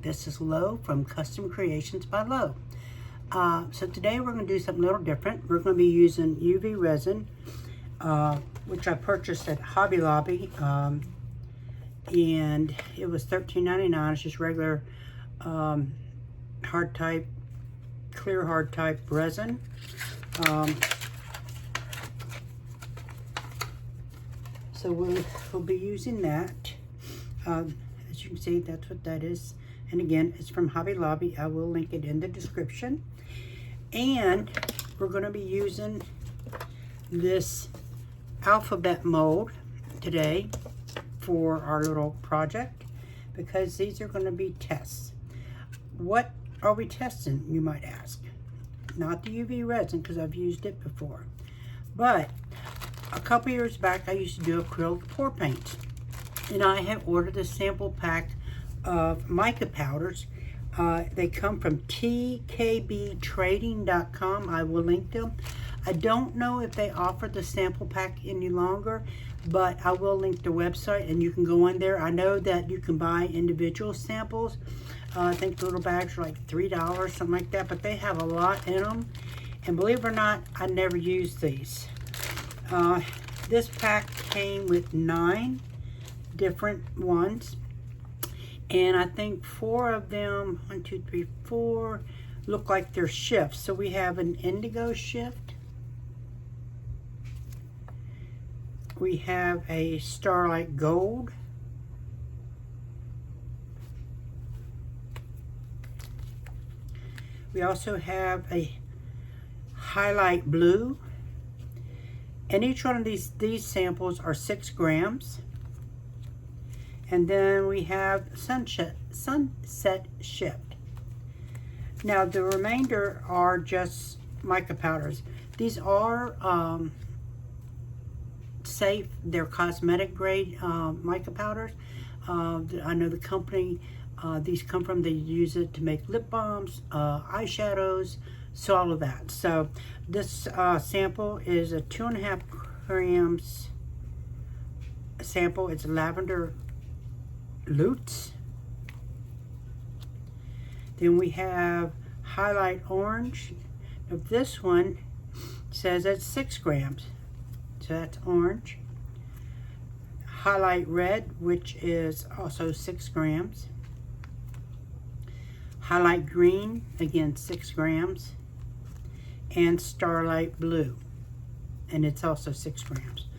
This is Lo from Custom Creations by Lo. So today we're going to do something a little different. We're going to be using UV resin, which I purchased at Hobby Lobby, and it was $13.99. It's just regular hard type, clear hard type resin. So we'll be using that. As you can see, that's what that is. And again, it's from Hobby Lobby. I will link it in the description. And we're going to be using this alphabet mold today for our little project, because these are going to be tests. What are we testing, you might ask? Not the UV resin, because I've used it before. But a couple years back, I used to do acrylic pour paint. And I have ordered a sample pack of mica powders. They come from TKBtrading.com. I will link them. I don't know if they offer the sample pack any longer, but I will link the website and you can go in there. I know that you can buy individual samples. I think the little bags are like $3, something like that, but they have a lot in them. And believe it or not, I never used these. This pack came with 9 different ones, and I think 4 of them, 1, 2, 3, 4, look like they're shifts. So we have an indigo shift, we have a starlight gold, we also have a highlight blue, and each one of these samples are 6 grams. And then we have sunset shift. Now the remainder are just mica powders. These are safe. They're cosmetic grade mica powders. I know the company these come from. They use it to make lip balms, eyeshadows, so all of that. So this sample is a 2.5 grams sample. It's lavender Lutes. Then we have highlight orange. Now this one says it's 6 grams, so that's orange. Highlight red, which is also 6 grams. Highlight green, again 6 grams. And starlight blue, and it's also 6 grams.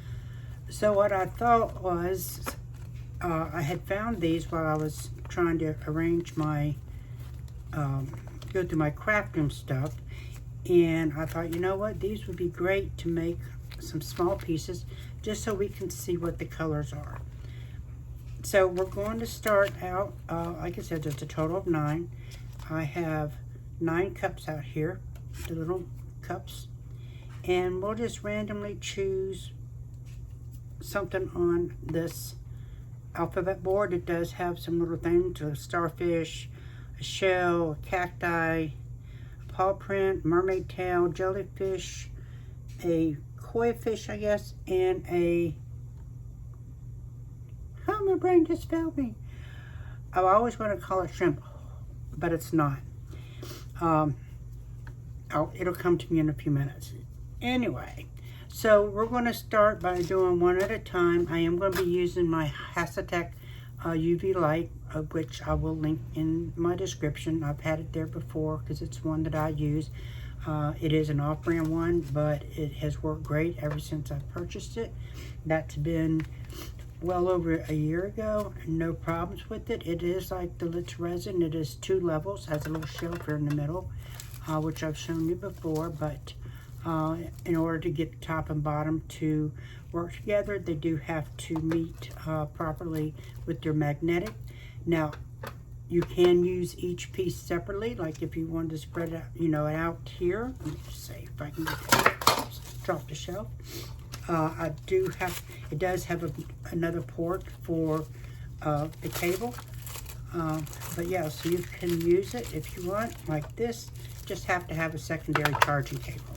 So what I thought was, I had found these while I was trying to arrange my, go through my craft room stuff, and I thought, you know what, these would be great to make some small pieces, just so we can see what the colors are. So we're going to start out, like I said, there's a total of 9. I have 9 cups out here, the little cups, and we'll just randomly choose something on this alphabet board. It does have some little things, a starfish, a shell, a cacti, a paw print, mermaid tail, jellyfish, a koi fish, I guess, and a, oh, my brain just failed me. I always want to call it shrimp, but it's not. It'll come to me in a few minutes. Anyway, so we're going to start by doing one at a time. I am going to be using my Hashtag UV light, which I will link in my description. I've had it there before because it's one that I use. It is an off-brand one, but it has worked great ever since I purchased it. That's been well over a year ago. No problems with it. It is like the Litz resin. It is 2 levels, has a little shelf here in the middle, which I've shown you before, but in order to get the top and bottom to work together, they do have to meet properly with their magnetic. Now, you can use each piece separately, like if you wanted to spread it out, you know, out here. Let me just see if I can get that. Drop the shelf. It does have another port for the cable. But yeah, so you can use it if you want, like this. Just have to have a secondary charging cable.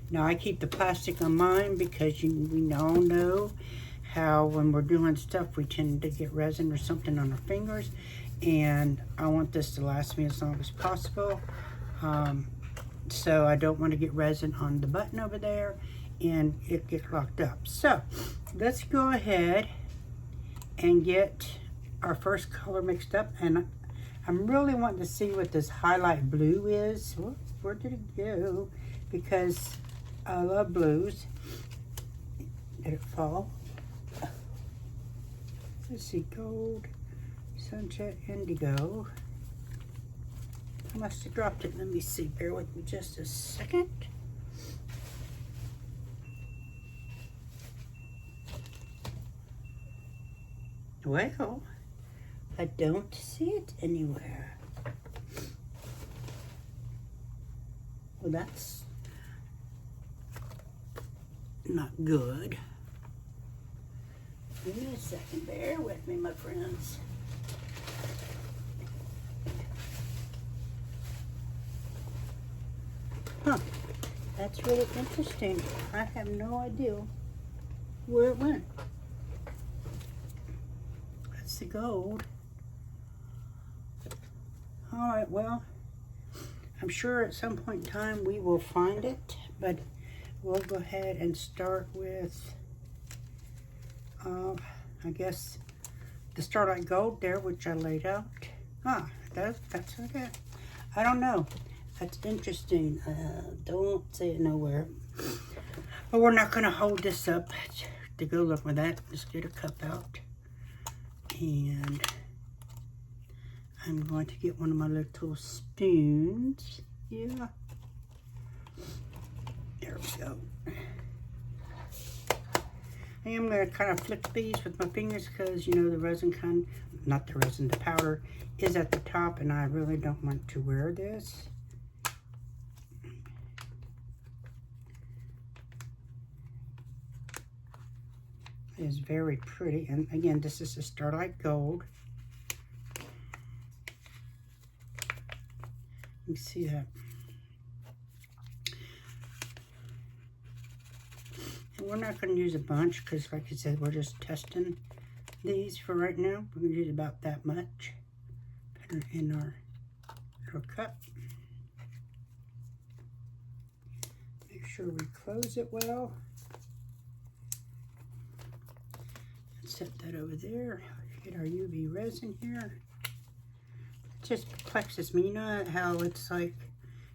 Now I keep the plastic on mine because we all know how when we're doing stuff we tend to get resin or something on our fingers, and I want this to last me as long as possible. So I don't want to get resin on the button over there and it get locked up. So let's go ahead and get our first color mixed up, and I'm really wanting to see what this highlight blue is. Where did it go? Because I love blues. Did it fall? Let's see, gold, sunset, indigo. I must have dropped it. Let me see. Bear with me just a second. Well, I don't see it anywhere. Well, that's not good. Give me a second. Bear with me, my friends. Huh. That's really interesting. I have no idea where it went. That's the gold. Alright, well, I'm sure at some point in time we will find it, but we'll go ahead and start with, I guess, the Starlight Gold there, which I laid out. That's okay. I don't know. That's interesting. Don't say it nowhere. But we're not going to hold this up to go look with that. Let's get a cup out. And I'm going to get one of my little spoons. Yeah. There we go. I am going to kind of flick these with my fingers because, you know, the resin not the resin, the powder is at the top, and I really don't want to wear this. It is very pretty, and again, this is a Starlight Gold. You can see that. And we're not going to use a bunch because, like I said, we're just testing these for right now. We're going to use about that much. Put it in our little cup. Make sure we close it well. Set that over there. Get our UV resin here. It just perplexes me. You know how it's like,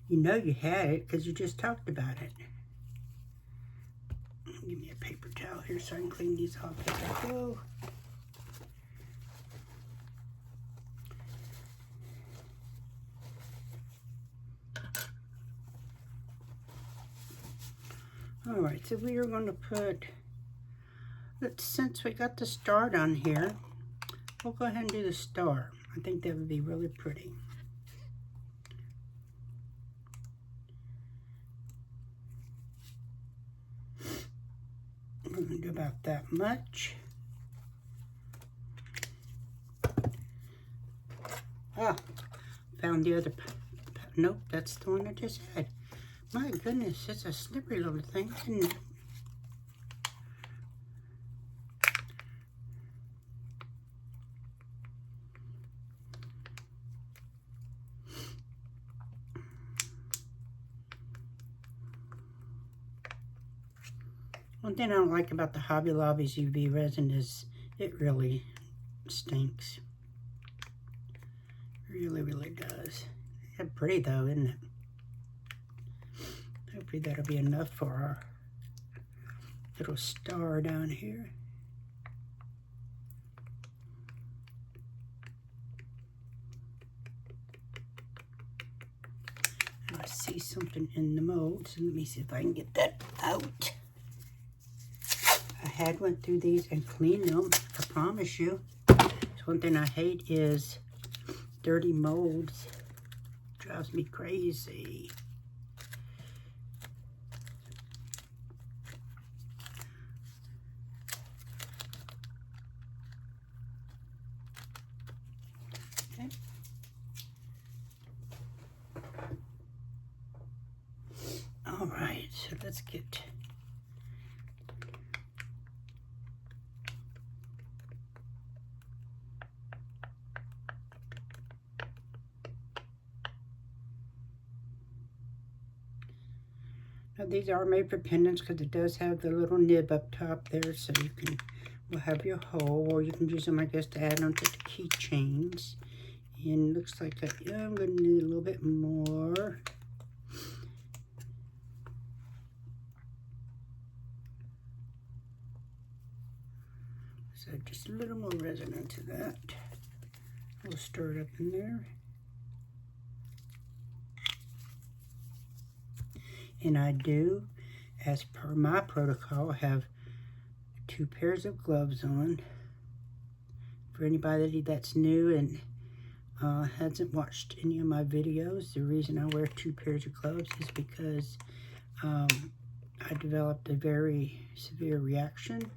you know you had it because you just talked about it. Give me a paper towel here so I can clean these off as I go. Alright, so we are going to put, since we got the star down here, we'll go ahead and do the star. I think that would be really pretty. We're going to do about that much. Found the other, nope, that's the one I just had. My goodness, it's a slippery little thing, isn't it? One thing I don't like about the Hobby Lobby's UV resin is it really stinks. Really, really does. It's pretty though, isn't it? Hopefully that'll be enough for our little star down here. And I see something in the mold, so let me see if I can get that out. I had went through these and cleaned them, I promise you. So one thing I hate is dirty molds. Drives me crazy. Okay. All right, so let's get Now these are made for pendants because it does have the little nib up top there, so you can will have your hole, or you can use them, I guess, to add onto the keychains. And looks like that. Yeah, I'm going to need a little bit more. So just a little more resin into that. We'll stir it up in there. And I do, as per my protocol, have 2 pairs of gloves on. For anybody that's new and hasn't watched any of my videos, the reason I wear 2 pairs of gloves is because I developed a very severe reaction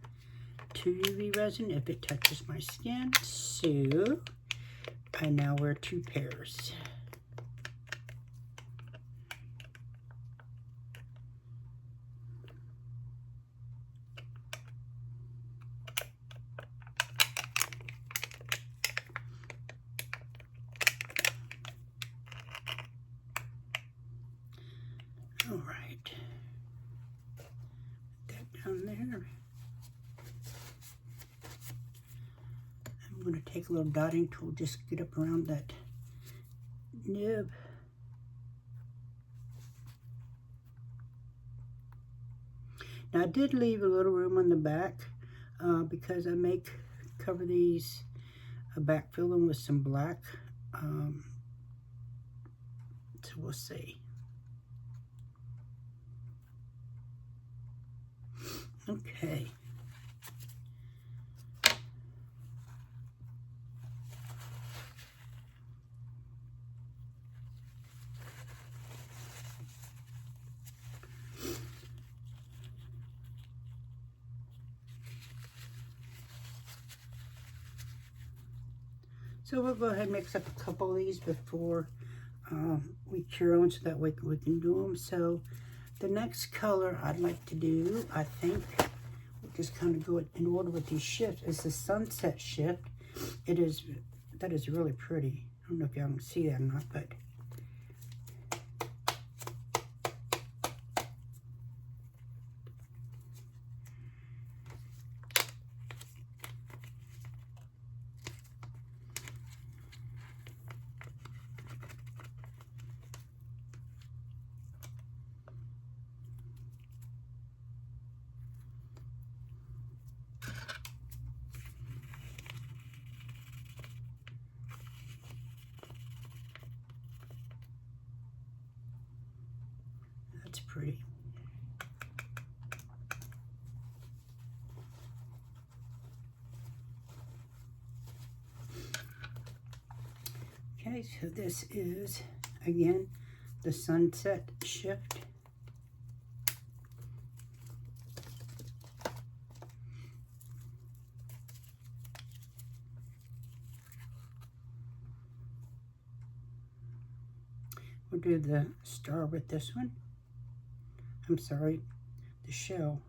to UV resin if it touches my skin. So I now wear 2 pairs. All right, put that down there. I'm going to take a little dotting tool, just get up around that nib. Now I did leave a little room on the back because I may cover these, backfill them with some black. So we'll see. Okay. So we'll go ahead and mix up a couple of these before we cure them, so that way we can do them. So the next color I'd like to do, I think, we'll just kind of go in order with these shifts, is the Sunset Shift. That is really pretty. I don't know if y'all can see that or not, but that's pretty. Okay, so this is, again, the Sunset Shift. We'll do the star with this one. I'm sorry, the shell.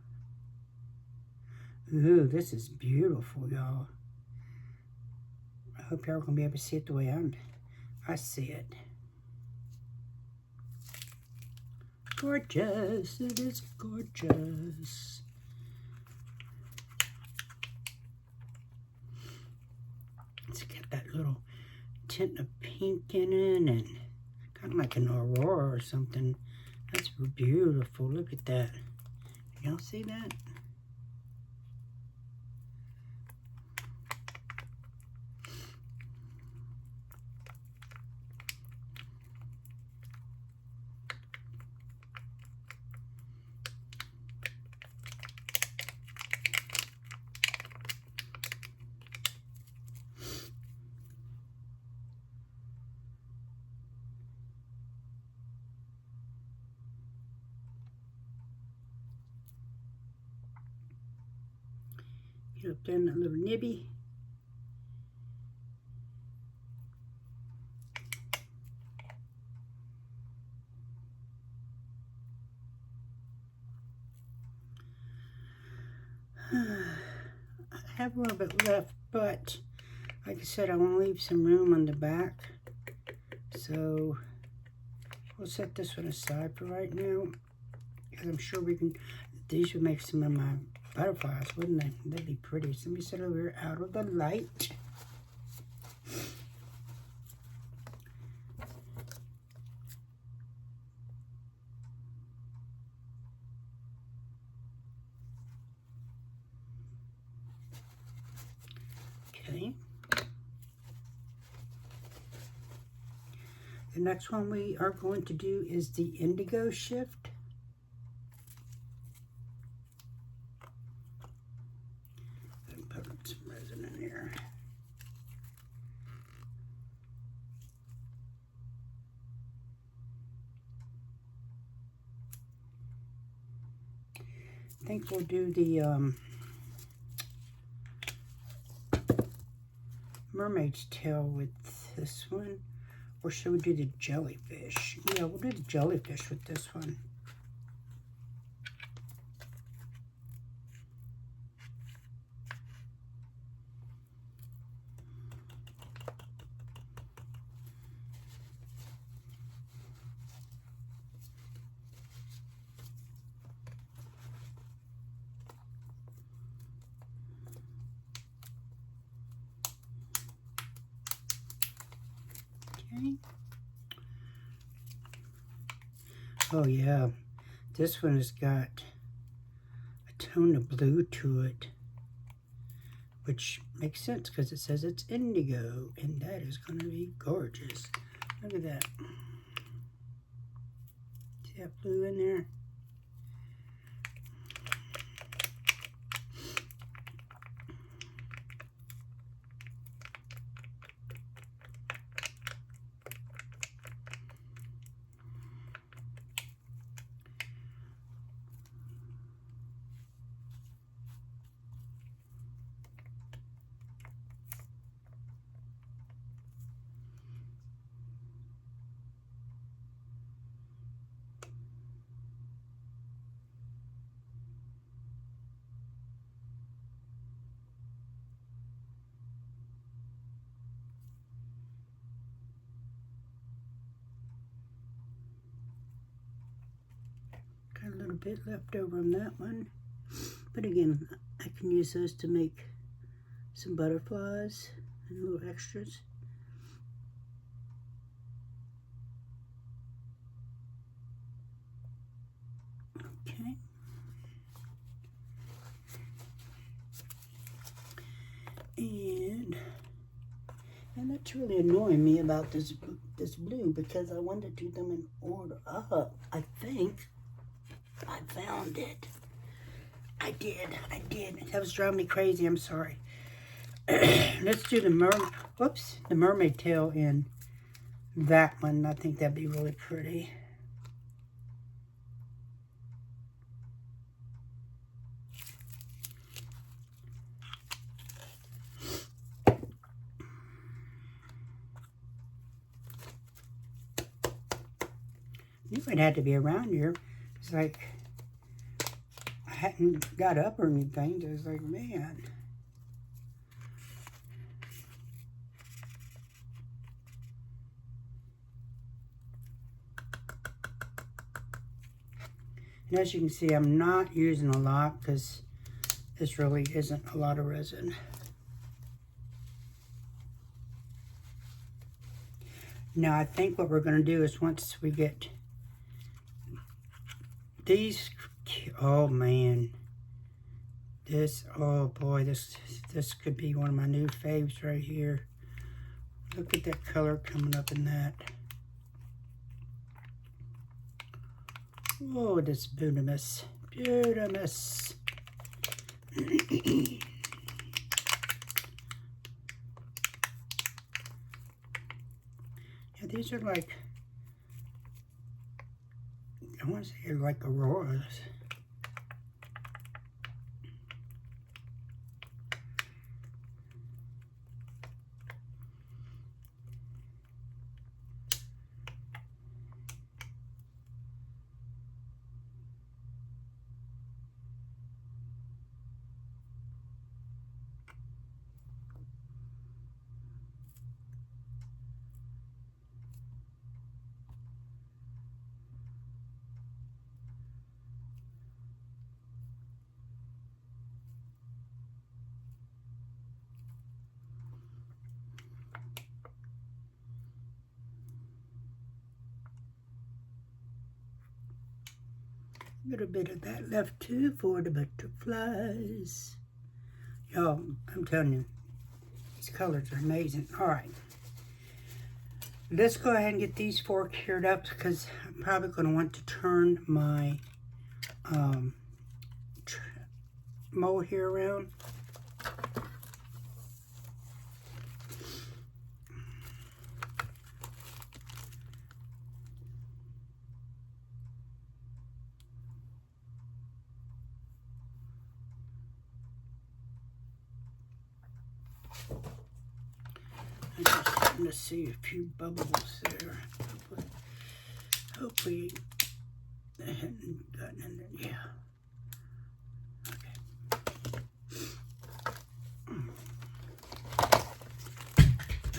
Ooh, this is beautiful, y'all. I hope y'all are gonna be able to see it the way I see it. Gorgeous, it is gorgeous. It's got that little tint of pink in it, and kind of like an aurora or something. That's beautiful. Look at that. Y'all see that? Get up there in that little nibby. I have a little bit left, but like I said, I want to leave some room on the back. So we'll set this one aside for right now. because I'm sure we can, these would make some of my butterflies, wouldn't they? They'd be pretty. So let me sit over here out of the light. Okay. The next one we are going to do is the Indigo Shift. Put some resin in here. I think we'll do the mermaid's tail with this one. Or should we do the jellyfish? Yeah, we'll do the jellyfish with this one. Okay. Oh yeah, this one has got a tone of blue to it, which makes sense because it says it's indigo, and that is going to be gorgeous. Look at that. See that blue in there? Got a little bit left over on that one. But again, I can use those to make some butterflies and little extras. Okay. And that's really annoying me about this blue, because I wanted to do them in order. I think I found it. I did. That was driving me crazy. I'm sorry. Let's do the mermaid tail in that one. I think that'd be really pretty. Knew it had to be around here. It's like I hadn't got up or anything. So I was like, man. And as you can see, I'm not using a lot because this really isn't a lot of resin. Now I think what we're going to do is once we get these, oh man, oh boy, this could be one of my new faves right here. Look at that color coming up in that. Oh, this beautimous. Yeah, these are like, I want to say like auroras. A little bit of that left too for the butterflies. Y'all, I'm telling you, these colors are amazing. All right. Let's go ahead and get these four cured up because I'm probably going to want to turn my mold here around. I'm just starting to see a few bubbles there. Hopefully they hadn't gotten in there. Yeah.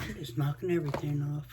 I'm just knocking everything off.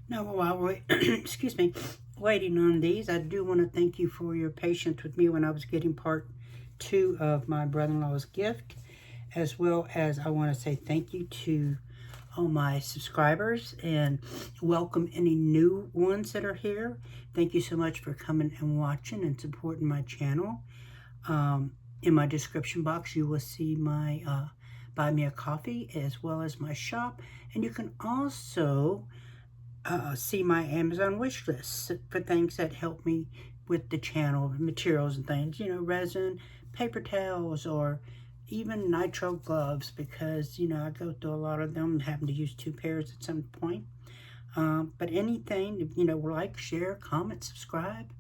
Now, while we're excuse me, waiting on these, I do want to thank you for your patience with me when I was getting part 2 of my brother-in-law's gift, as well as I want to say thank you to all my subscribers and welcome any new ones that are here. Thank you so much for coming and watching and supporting my channel. In my description box, you will see my buy me a coffee as well as my shop, and you can also see my Amazon wish list for things that help me with the channel, materials and things, you know, resin, paper towels, or even nitrile gloves, because, you know, I go through a lot of them, having to use 2 pairs at some point. But anything, you know, like, share, comment, subscribe.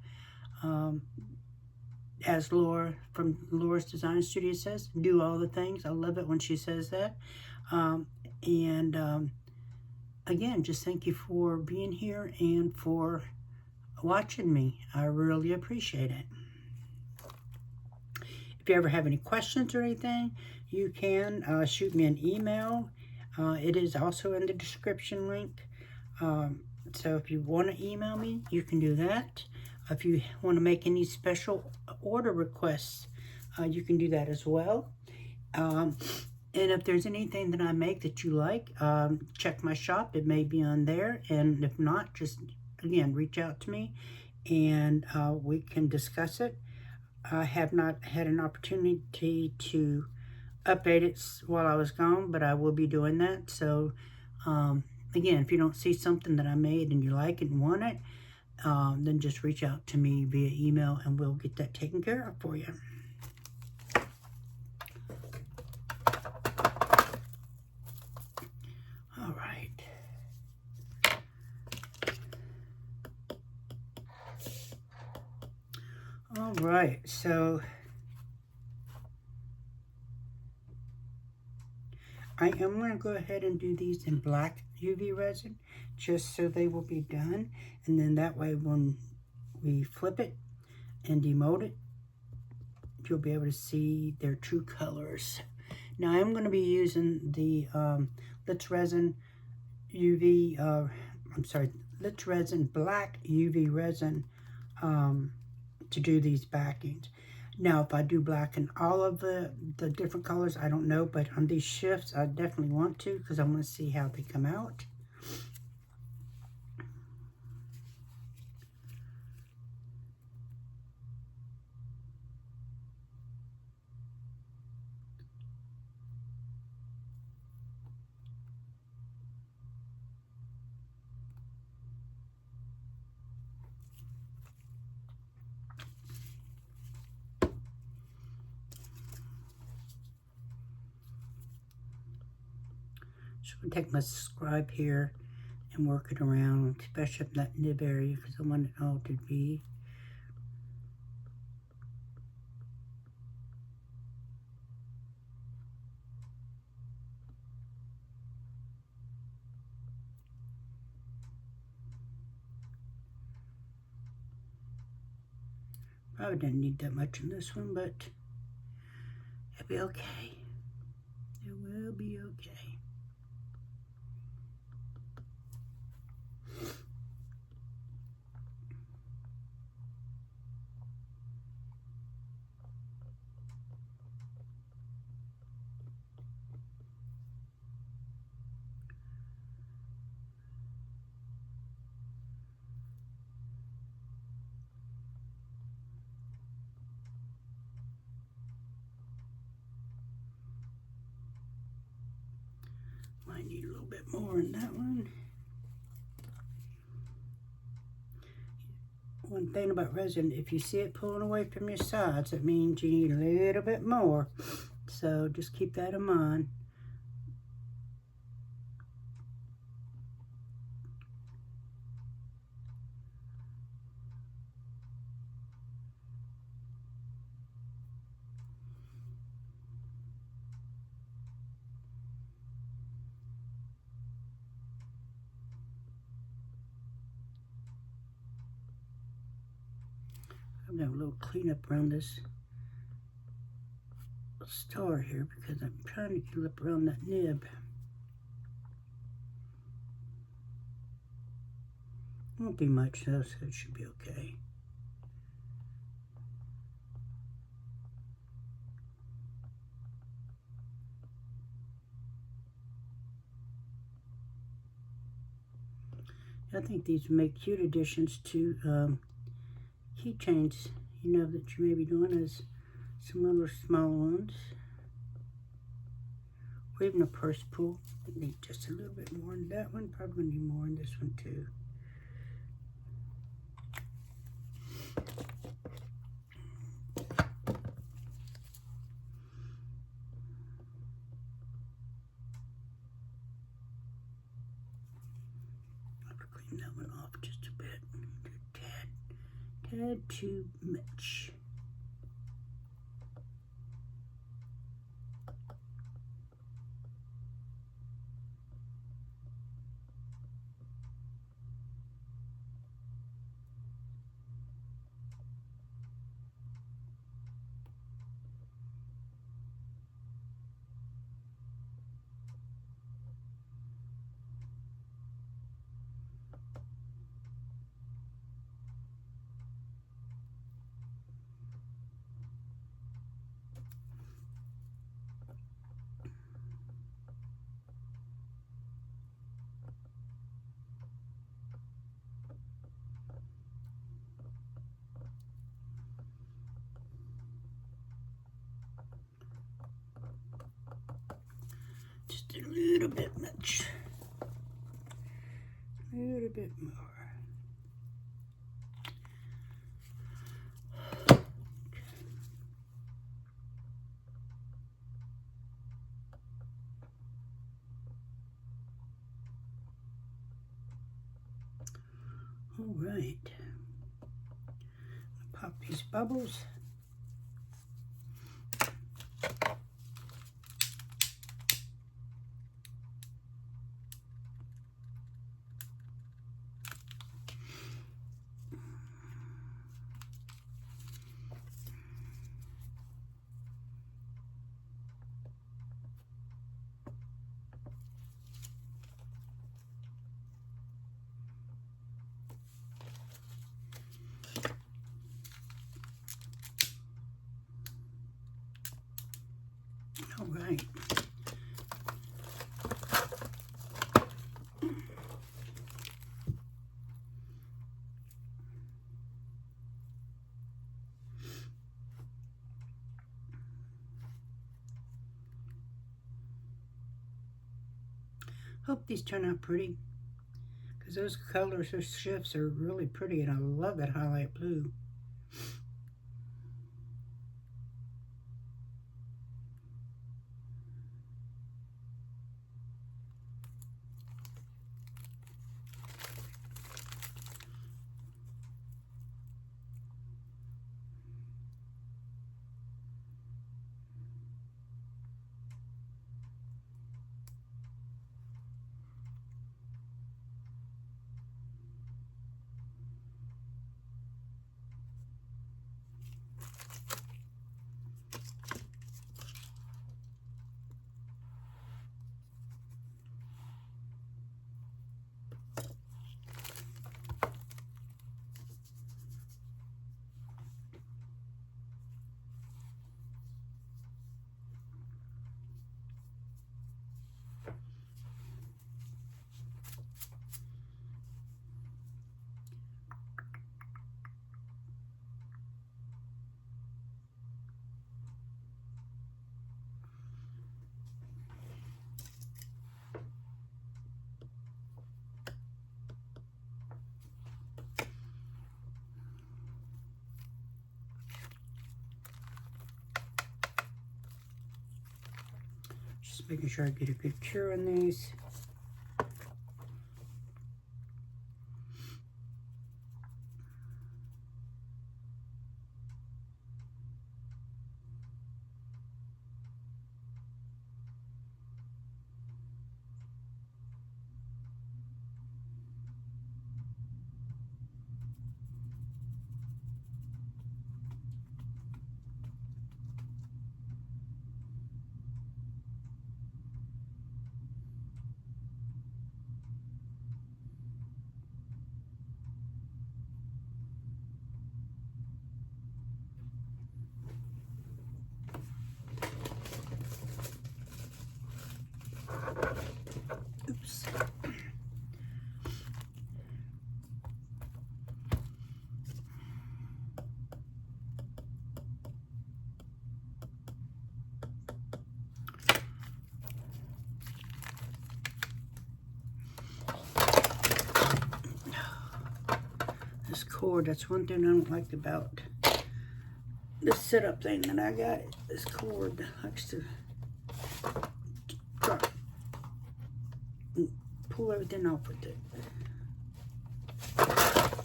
As Laura from Laura's Design Studio says, do all the things. I love it when she says that. Again, just thank you for being here and for watching me. I really appreciate it. If you ever have any questions or anything, you can shoot me an email. It is also in the description link. So if you want to email me, you can do that. If you want to make any special order requests, you can do that as well. And if there's anything that I make that you like, check my shop. It may be on there. And if not, just, again, reach out to me and we can discuss it. I have not had an opportunity to update it while I was gone, but I will be doing that. So, again, if you don't see something that I made and you like it and want it, then just reach out to me via email and we'll get that taken care of for you. All right. All right, so I am going to go ahead and do these in black UV resin, just so they will be done. And then that way when we flip it and demold it, you'll be able to see their true colors. Now I'm going to be using the Let's Resin UV, Let's Resin black UV resin to do these backings. Now, if I do black in all of the different colors, I don't know. But on these shifts, I definitely want to because I want to see how they come out. So I'm going to take my scribe here and work it around, especially up that nib area because I want it all to be. Probably didn't need that much in this one, but it'll be okay. It will be okay. Might need a little bit more in that one. One thing about resin, if you see it pulling away from your sides, it means you need a little bit more. So just keep that in mind. I'm gonna have a little cleanup around this star here because I'm trying to get up around that nib. Won't be much though, so it should be okay. I think these make cute additions to keychains, you know, that you may be doing as some little small ones. Or even a purse pull. I need just a little bit more in that one. Probably need more in this one too. I'll clean that one off just a bit. A tad too much. Just a little bit much. A little bit more. All right. Pop these bubbles. All right. Hope these turn out pretty, because those colors, those shifts are really pretty, and I love that highlight blue. Just making sure I get a good cure on these. Oops. This cord, that's one thing I don't like about this setup thing that I got. This cord likes to pull everything off with it.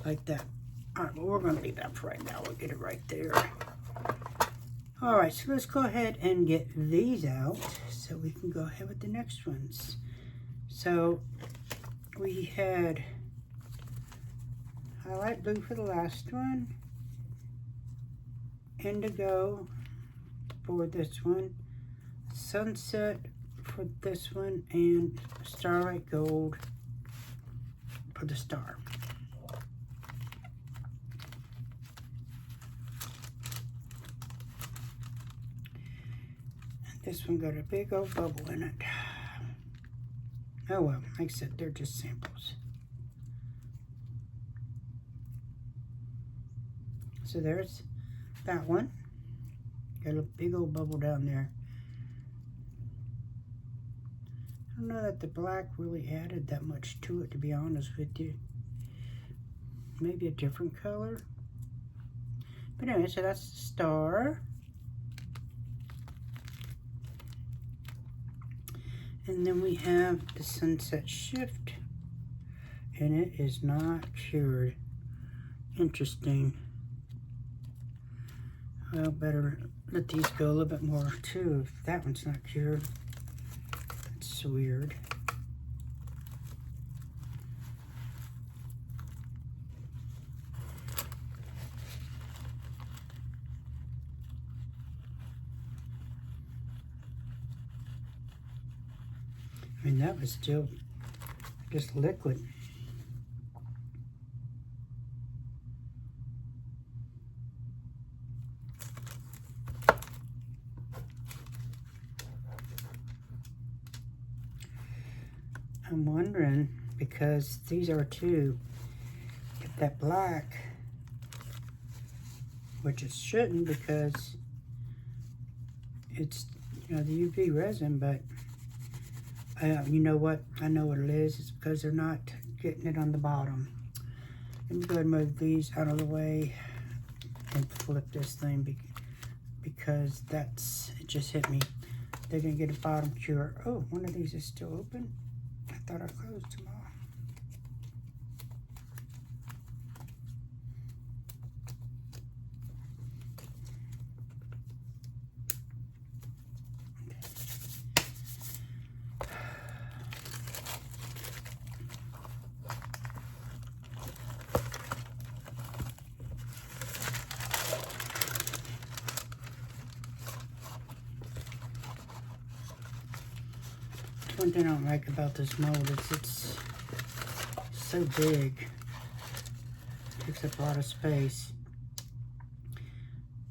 Like that. Alright, well, we're going to leave that for right now. We'll get it right there. Alright, so let's go ahead and get these out so we can go ahead with the next ones. So, we had highlight blue for the last one, indigo for this one, sunset for this one, and starlight gold for the star. And this one got a big old bubble in it. Oh well, like I said, they're just samples. So there's that one. Got a big old bubble down there. I don't know that the black really added that much to it, to be honest with you. Maybe a different color. But anyway, so that's the star. And then we have the sunset shift. And it is not cured. Interesting. Well, better let these go a little bit more too, if that one's not cured. That's weird. I mean, that was still just liquid. I'm wondering, because these are two, if that black, which it shouldn't because it's, you know, the UV resin, but you know what? I know what it is. It's because they're not getting it on the bottom. Let me go ahead and move these out of the way and flip this thing because it just hit me. They're going to get a bottom cure. Oh, one of these is still open. I thought I closed them all. One thing I don't like about this mold is it's so big. It takes up a lot of space.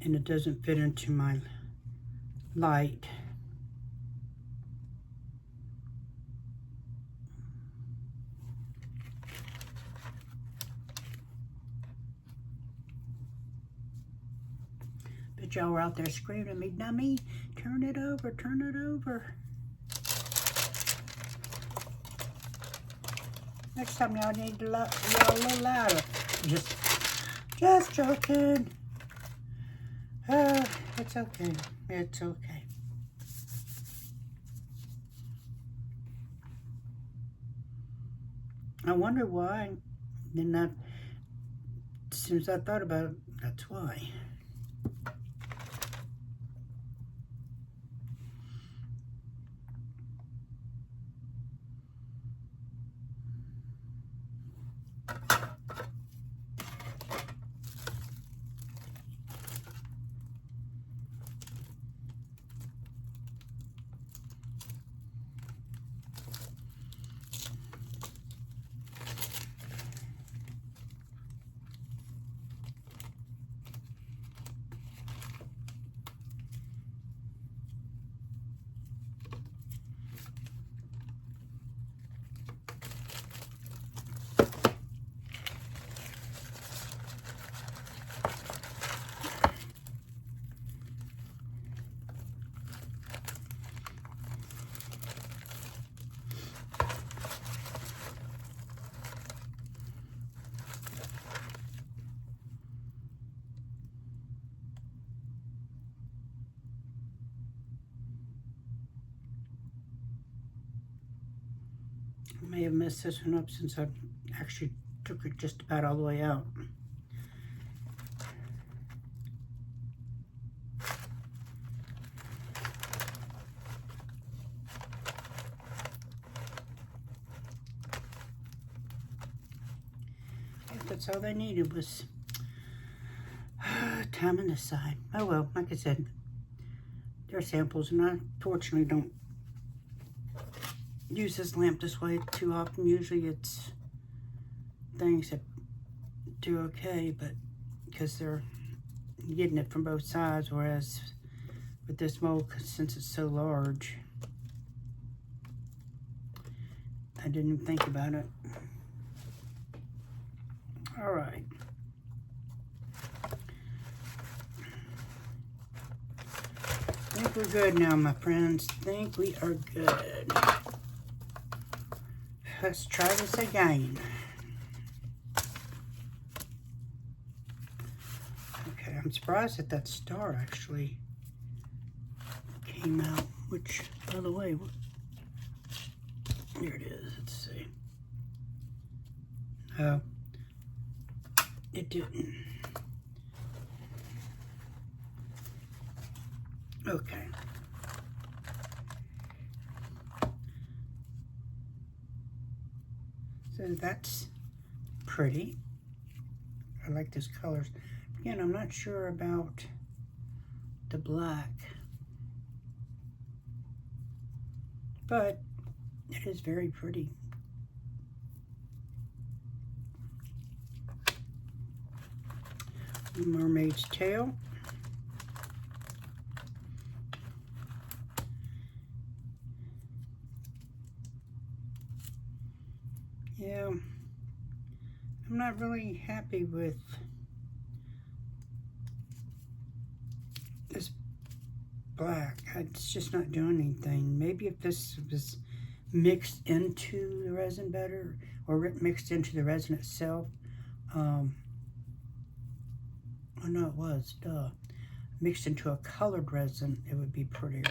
And it doesn't fit into my light. But y'all were out there screaming at me, dummy, turn it over, turn it over. Next time y'all need to yell a little louder. Just joking. It's okay. It's okay. I wonder why. As soon as I thought about it, that's why. I may have messed this one up since I actually took it just about all the way out. That's all they needed was time on this side. Oh well, like I said, they're samples, and I fortunately don't use this lamp this way too often. Usually it's things that do okay, but because they're getting it from both sides, whereas with this mold, since it's so large, I didn't even think about it. All right. I think we're good now, my friends. I think we are good. Let's try this again. Okay, I'm surprised that that star actually came out, which, by the way, here it is. Let's see. No, it didn't. Okay. So that's pretty. I like those colors. Again, I'm not sure about the black, but it is very pretty. Mermaid's tail. Yeah, I'm not really happy with this black. It's just not doing anything. Maybe if this was mixed into the resin better, or mixed into the resin itself. Oh no, it was, duh. Mixed into a colored resin, it would be prettier.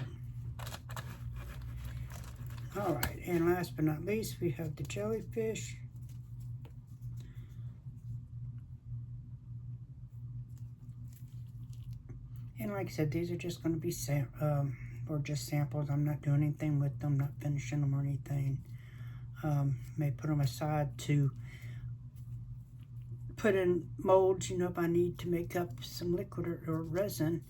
Alright, and last but not least, we have the jellyfish. And like I said, these are just going to be just samples. I'm not doing anything with them, not finishing them or anything. May put them aside to put in molds, you know, if I need to make up some liquid or resin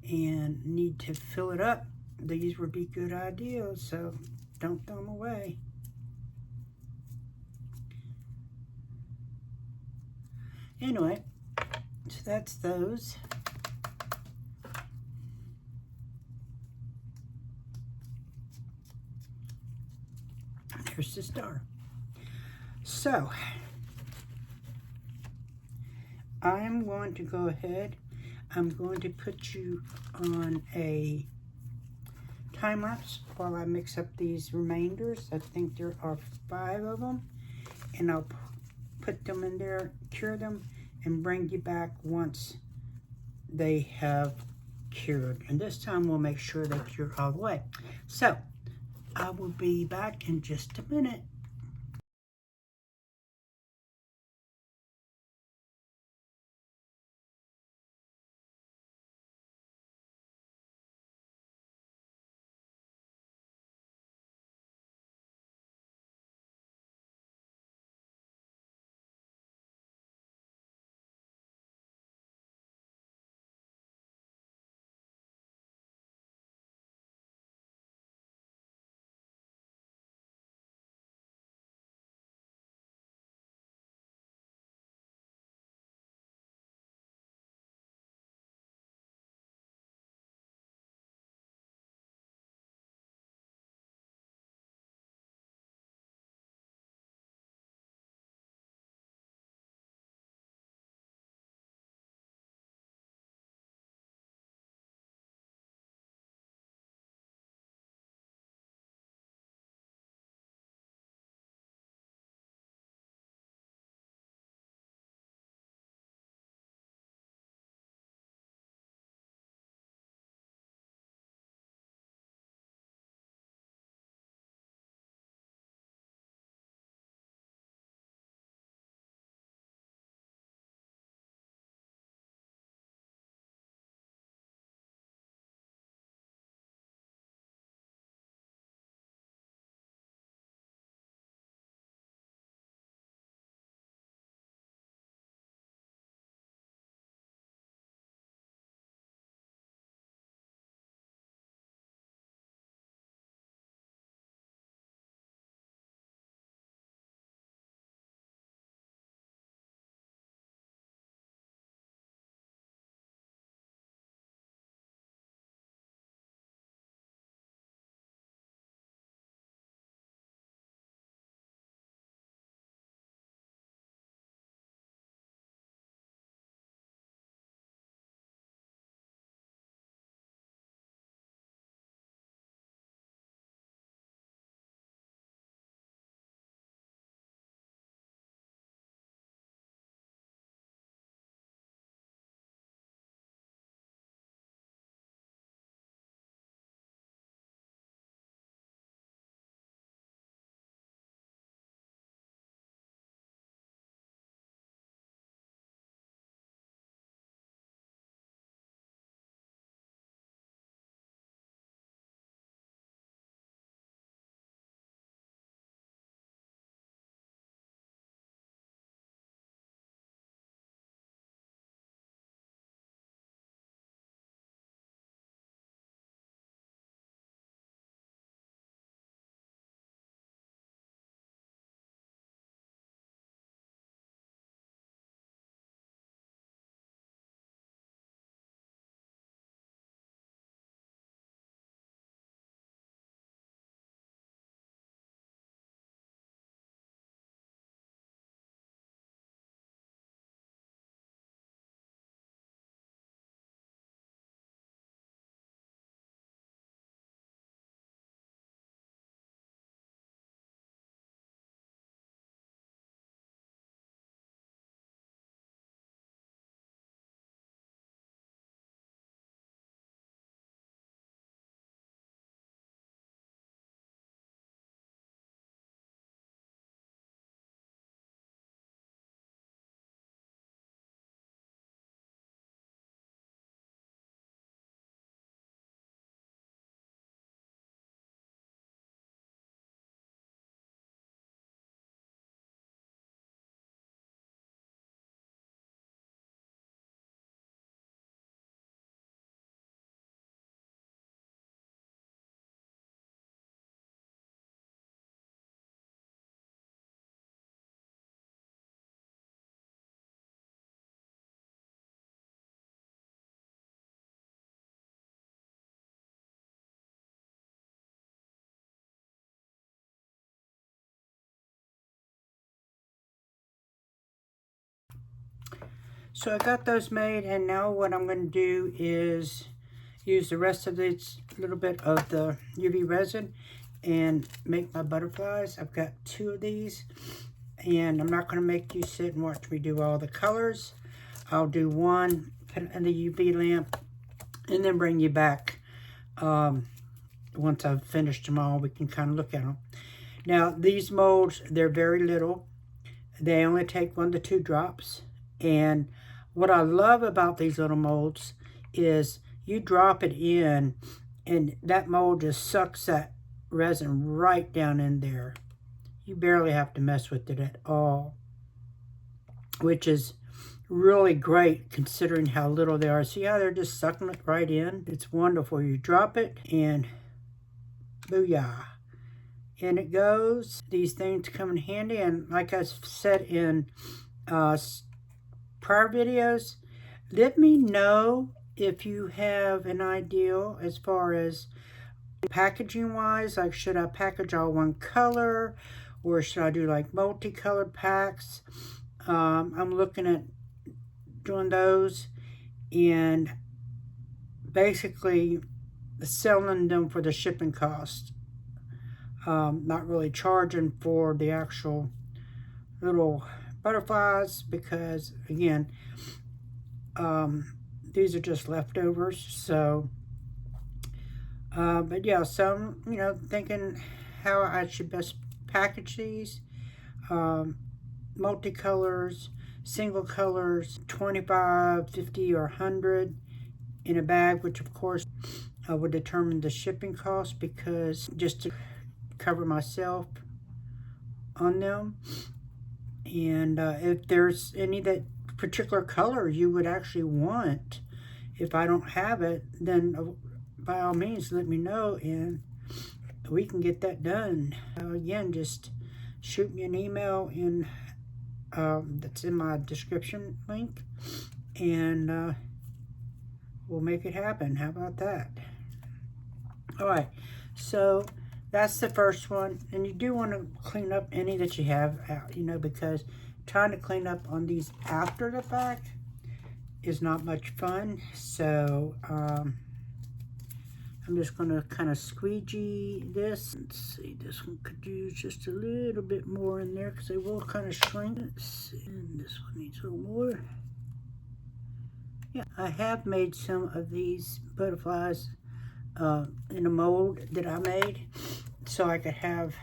and need to fill it up. These would be good ideas, so don't throw them away. Anyway, so that's those. There's the star. So, I'm going to go ahead. I'm going to put you on a time lapse while I mix up these remainders. I think there are 5 of them. And I'll put them in there, cure them, and bring you back once they have cured. And this time we'll make sure they cure all the way. So, I will be back in just a minute. So I got those made, and now what I'm going to do is use the rest of this little bit of the UV resin and make my butterflies. I've got 2 of these, and I'm not going to make you sit and watch me do all the colors. I'll do one, put it in the UV lamp, and then bring you back. Once I've finished them all, we can kind of look at them. Now, these molds, they're very little. They only take 1 to 2 drops. And what I love about these little molds is you drop it in, and that mold just sucks that resin right down in there. You barely have to mess with it at all, which is really great considering how little they are. See how they're just sucking it right in? It's wonderful. You drop it and booyah. And it goes. These things come in handy, and like I said in prior videos, let me know if you have an idea as far as packaging wise, like should I package all one color, or should I do like multicolored packs? I'm looking at doing those and basically selling them for the shipping cost. Not really charging for the actual little butterflies, because again, these are just leftovers. So but yeah, so I'm, you know, thinking how I should best package these. Multicolors, single colors, 25, 50, or 100 in a bag, which of course would determine the shipping cost, because just to cover myself on them. And if there's any that particular color you would actually want, if I don't have it, then by all means let me know and we can get that done. Again, just shoot me an email in that's in my description link, and we'll make it happen. How about that? All right, so that's the first one, and you do want to clean up any that you have out, you know, because trying to clean up on these after the fact is not much fun. So I'm just going to kind of squeegee this. Let's see, this one could use just a little bit more in there because they will kind of shrink. Let's see, and this one needs a little more. Yeah, I have made some of these butterflies in a mold that I made, so I could have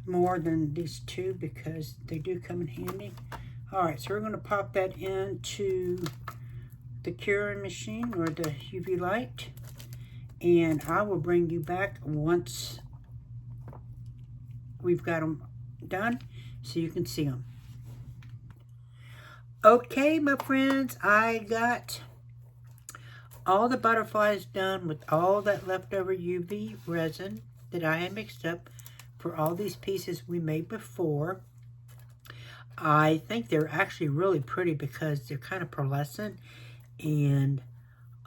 more than these 2 because they do come in handy. All right, so we're going to pop that into the curing machine or the UV light, and I will bring you back once we've got them done so you can see them. Okay, my friends, I got all the butterflies done with all that leftover UV resin that I had mixed up for all these pieces we made before. I think they're actually really pretty because they're kind of pearlescent, and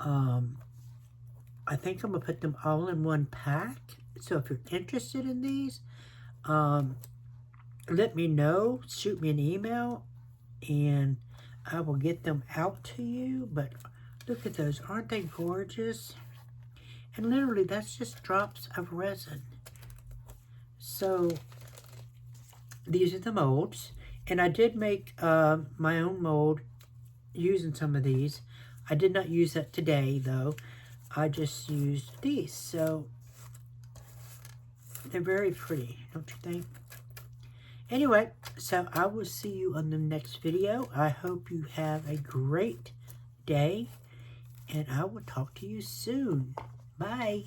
I think I'm going to put them all in one pack. So if you're interested in these, let me know. Shoot me an email, and I will get them out to you. But look at those. Aren't they gorgeous? And literally, that's just drops of resin. So these are the molds. And I did make my own mold using some of these. I did not use that today, though. I just used these. So they're very pretty, don't you think? Anyway, so I will see you on the next video. I hope you have a great day, and I will talk to you soon. Bye.